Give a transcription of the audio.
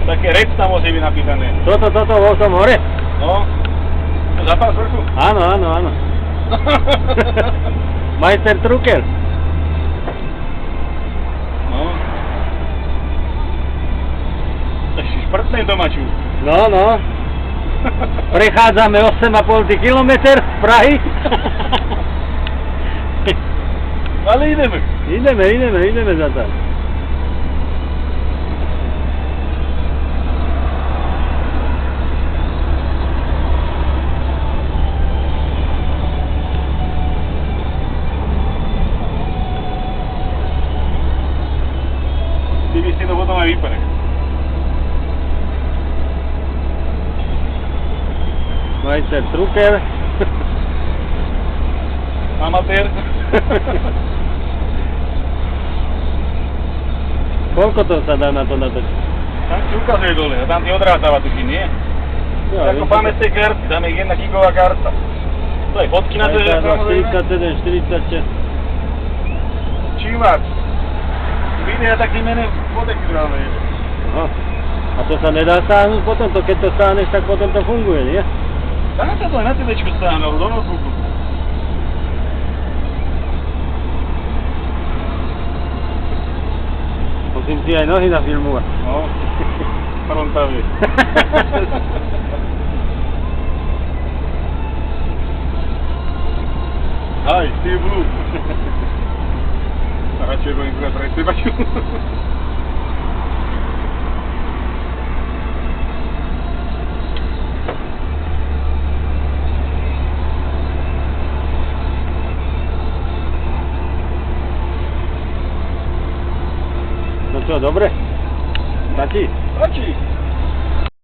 Také rec tam môže byť napísané. Toto, vo tom hore? No. Zapás vrchu. Áno, áno. Majster Trucker. No. Ešte šprtnej domaču. No. Prechádzame 8,5 km z Prahy. Ale ideme. Ideme za to. Ty by si to potom aj vypadek. Majster Trucker. Amatér. Koľko to sa dá na to natočiť? Tam ti ukazuje dole, a tam ti odrátava tuky, nie? Jo, Ako pamätnej karty, tam je 1 gigová karta. To je fotky na to, že samozrejme. 47, 46. Čím máš? Videa taký menej podekrálne. Aha. A to sa nedá stáhnuť potom? To keď to stáhneš, tak potom to funguje, nie? Dá sa to aj na CDčku stáhnuť, do notebooku. Musím si aj nohy nafilmovať. No, frontavie. Hi, Steve Blue. A radšej budem kúkať pre teba. No čo, dobre? Stačí? Stačí.